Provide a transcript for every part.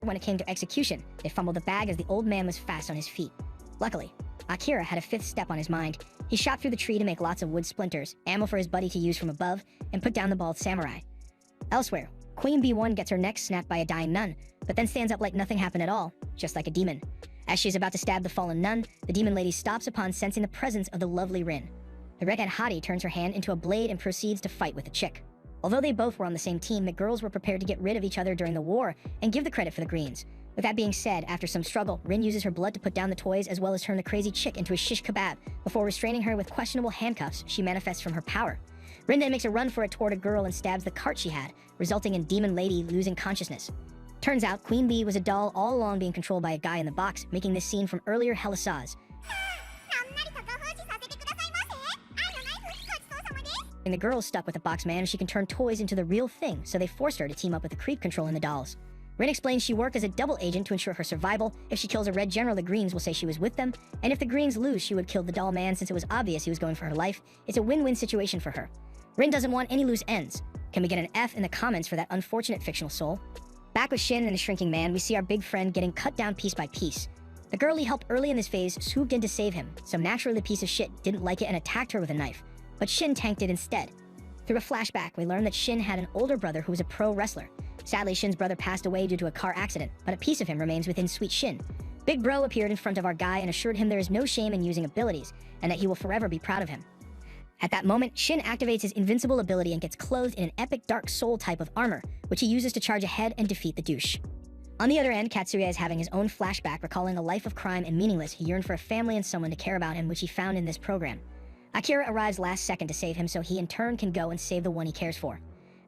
When it came to execution, they fumbled the bag as the old man was fast on his feet. Luckily, Akira had a fifth step on his mind. He shot through the tree to make lots of wood splinters, ammo for his buddy to use from above, and put down the bald samurai. Elsewhere, Queen B1 gets her neck snapped by a dying nun, but then stands up like nothing happened at all, just like a demon. As she is about to stab the fallen nun, the demon lady stops upon sensing the presence of the lovely Rin. The redhead hottie turns her hand into a blade and proceeds to fight with the chick. Although they both were on the same team, the girls were prepared to get rid of each other during the war and give the credit for the greens. With that being said, after some struggle, Rin uses her blood to put down the toys as well as turn the crazy chick into a shish kebab. Before restraining her with questionable handcuffs, she manifests from her power. Rin then makes a run for it toward a girl and stabs the cart she had, resulting in Demon Lady losing consciousness. Turns out, Queen Bee was a doll all along being controlled by a guy in the box, making this scene from earlier hella saws. And the girl's stuck with the box man, she can turn toys into the real thing, so they forced her to team up with the creep controlling the dolls. Rin explains she worked as a double agent to ensure her survival. If she kills a red general, the greens will say she was with them, and if the greens lose, she would kill the doll man since it was obvious he was going for her life. It's a win-win situation for her. Rin doesn't want any loose ends. Can we get an F in the comments for that unfortunate fictional soul? Back with Shin and the shrinking man, we see our big friend getting cut down piece by piece. The girl he helped early in this phase swooped in to save him, so naturally the piece of shit didn't like it and attacked her with a knife. But Shin tanked it instead. Through a flashback, we learn that Shin had an older brother who was a pro wrestler. Sadly, Shin's brother passed away due to a car accident, but a piece of him remains within Sweet Shin. Big Bro appeared in front of our guy and assured him there is no shame in using abilities, and that he will forever be proud of him. At that moment, Shin activates his invincible ability and gets clothed in an epic Dark Soul type of armor, which he uses to charge ahead and defeat the douche. On the other end, Katsuya is having his own flashback, recalling a life of crime and meaningless. He yearned for a family and someone to care about him, which he found in this program. Akira arrives last second to save him so he in turn can go and save the one he cares for.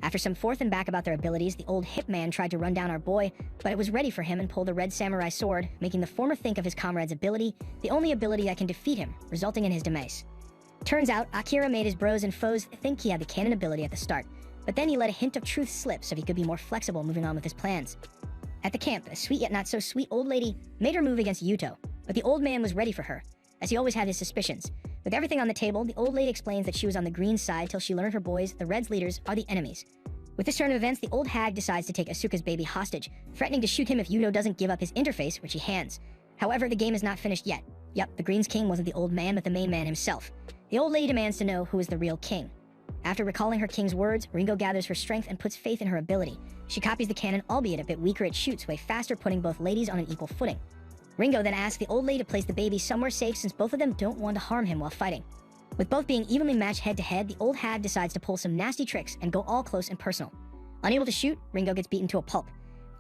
After some forth and back about their abilities, the old hip man tried to run down our boy, but it was ready for him and pulled the red samurai sword, making the former think of his comrade's ability, the only ability that can defeat him, resulting in his demise. Turns out, Akira made his bros and foes think he had the cannon ability at the start, but then he let a hint of truth slip so he could be more flexible moving on with his plans. At the camp, a sweet yet not so sweet old lady made her move against Yuto, but the old man was ready for her, as he always had his suspicions. With everything on the table, the old lady explains that she was on the green side till she learned her boys, the Red's leaders, are the enemies. With this turn of events, the old hag decides to take Asuka's baby hostage, threatening to shoot him if Yuto doesn't give up his interface, which he hands. However, the game is not finished yet. Yep, the Green's king wasn't the old man, but the main man himself. The old lady demands to know who is the real king. After recalling her king's words, Ringo gathers her strength and puts faith in her ability. She copies the cannon, albeit a bit weaker, it shoots way faster, putting both ladies on an equal footing. Ringo then asks the old lady to place the baby somewhere safe since both of them don't want to harm him while fighting. With both being evenly matched head-to-head, the old hag decides to pull some nasty tricks and go all close and personal. Unable to shoot, Ringo gets beaten to a pulp.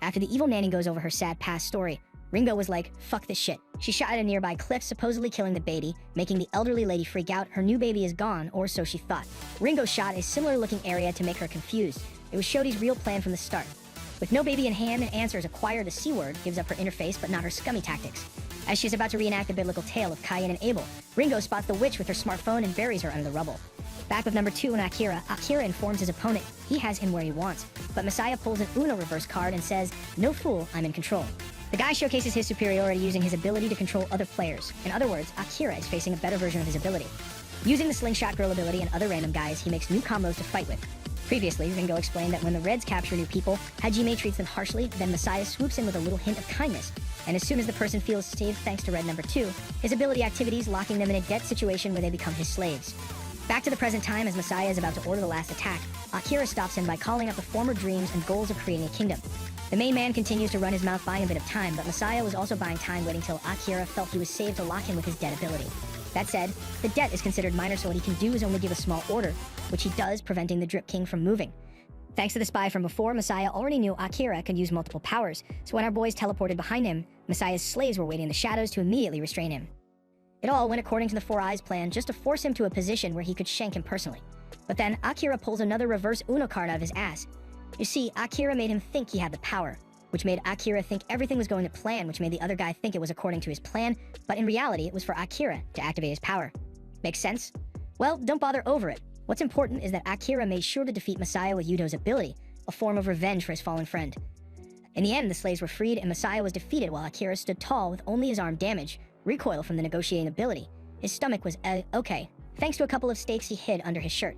After the evil nanny goes over her sad past story, Ringo was like, fuck this shit. She shot at a nearby cliff, supposedly killing the baby, making the elderly lady freak out. Her new baby is gone, or so she thought. Ringo shot a similar looking area to make her confused. It was Shodi's real plan from the start. With no baby in hand and answers acquire the C-word, gives up her interface but not her scummy tactics. As she's about to reenact the biblical tale of Cain and Abel, Ringo spots the witch with her smartphone and buries her under the rubble. Back with number 2 and Akira informs his opponent he has him where he wants, but Messiah pulls an Uno reverse card and says, no fool, I'm in control. The guy showcases his superiority using his ability to control other players. In other words, Akira is facing a better version of his ability. Using the slingshot girl ability and other random guys, he makes new combos to fight with. Previously, Ringo explained that when the Reds capture new people, Hajime treats them harshly, then Messiah swoops in with a little hint of kindness. And as soon as the person feels safe thanks to Red number 2, his ability activities locking them in a debt situation where they become his slaves. Back to the present time as Messiah is about to order the last attack, Akira stops him by calling up the former dreams and goals of creating a kingdom. The main man continues to run his mouth buying a bit of time, but Messiah was also buying time waiting till Akira felt he was saved to lock in with his debt ability. That said, the debt is considered minor, so what he can do is only give a small order, which he does, preventing the Drip King from moving. Thanks to the spy from before, Messiah already knew Akira could use multiple powers, so when our boys teleported behind him, Messiah's slaves were waiting in the shadows to immediately restrain him. It all went according to the Four Eyes plan, just to force him to a position where he could shank him personally. But then, Akira pulls another reverse Uno card out of his ass. You see, Akira made him think he had the power, which made Akira think everything was going to plan, which made the other guy think it was according to his plan, but in reality, it was for Akira to activate his power. Make sense? Well, don't bother over it. What's important is that Akira made sure to defeat Messiah with Yuto's ability, a form of revenge for his fallen friend. In the end, the slaves were freed and Messiah was defeated while Akira stood tall with only his arm damaged, recoil from the negotiating ability. His stomach was, okay, thanks to a couple of stakes he hid under his shirt.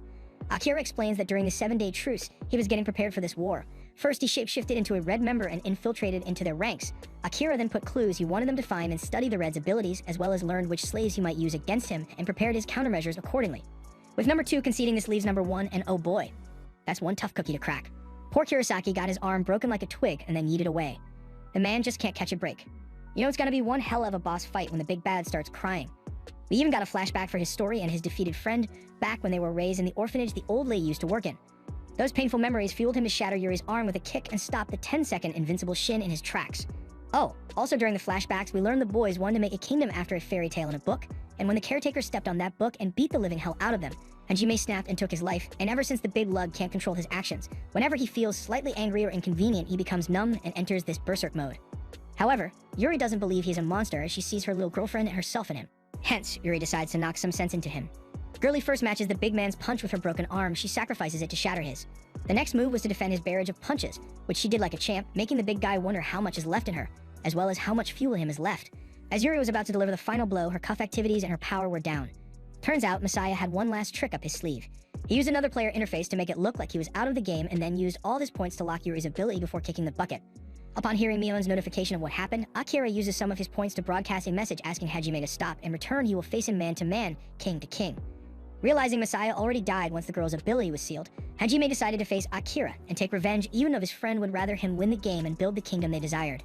Akira explains that during the 7-day truce, he was getting prepared for this war, First, he shapeshifted into a Red member and infiltrated into their ranks. Akira then put clues he wanted them to find and study the Red's abilities, as well as learned which slaves he might use against him and prepared his countermeasures accordingly. With number 2 conceding, this leaves number 1, and oh boy, that's one tough cookie to crack. Poor Kurosaki got his arm broken like a twig and then yeeted away. The man just can't catch a break. You know it's gonna be one hell of a boss fight when the big bad starts crying. We even got a flashback for his story and his defeated friend back when they were raised in the orphanage the old lady used to work in. Those painful memories fueled him to shatter Yuri's arm with a kick and stop the 10-second invincible Shin in his tracks. Oh, also during the flashbacks, we learned the boys wanted to make a kingdom after a fairy tale in a book, and when the caretaker stepped on that book and beat the living hell out of them, Hajime snapped and took his life, and ever since the big lug can't control his actions. Whenever he feels slightly angry or inconvenient, he becomes numb and enters this berserk mode. However, Yuri doesn't believe he's a monster as she sees her little girlfriend and herself in him. Hence, Yuri decides to knock some sense into him. Girlie first matches the big man's punch with her broken arm. She sacrifices it to shatter his. The next move was to defend his barrage of punches, which she did like a champ, making the big guy wonder how much is left in her, as well as how much fuel him is left. As Yuri was about to deliver the final blow, her cuff activities and her power were down. Turns out, Messiah had one last trick up his sleeve. He used another player interface to make it look like he was out of the game and then used all his points to lock Yuri's ability before kicking the bucket. Upon hearing Mion's notification of what happened, Akira uses some of his points to broadcast a message asking Hajime to stop. In return, he will face him man-to-man, king to king. Realizing Messiah already died once the girl's ability was sealed, Hajime decided to face Akira and take revenge even though his friend would rather him win the game and build the kingdom they desired.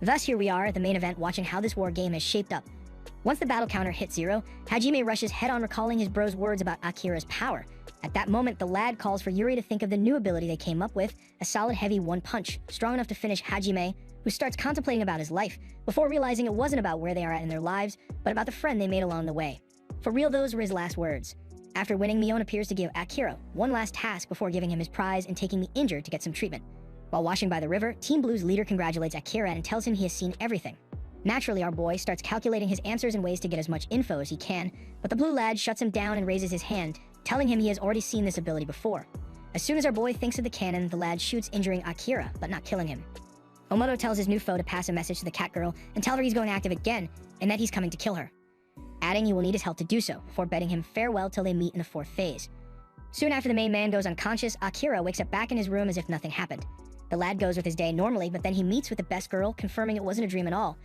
Thus here we are at the main event watching how this war game has shaped up. Once the battle counter hit 0, Hajime rushes head-on recalling his bro's words about Akira's power. At that moment, the lad calls for Yuri to think of the new ability they came up with, a solid heavy one punch, strong enough to finish Hajime, who starts contemplating about his life, before realizing it wasn't about where they are at in their lives, but about the friend they made along the way. For real, those were his last words. After winning, Mion appears to give Akira one last task before giving him his prize and taking the injured to get some treatment. While washing by the river, Team Blue's leader congratulates Akira and tells him he has seen everything. Naturally, our boy starts calculating his answers and ways to get as much info as he can, but the blue lad shuts him down and raises his hand, telling him he has already seen this ability before. As soon as our boy thinks of the cannon, the lad shoots, injuring Akira, but not killing him. Omoto tells his new foe to pass a message to the cat girl and tell her he's going active again, and that he's coming to kill her, adding he will need his help to do so, before bidding him farewell till they meet in the 4th phase. Soon after the main man goes unconscious, Akira wakes up back in his room as if nothing happened. The lad goes with his day normally, but then he meets with the best girl, confirming it wasn't a dream at all.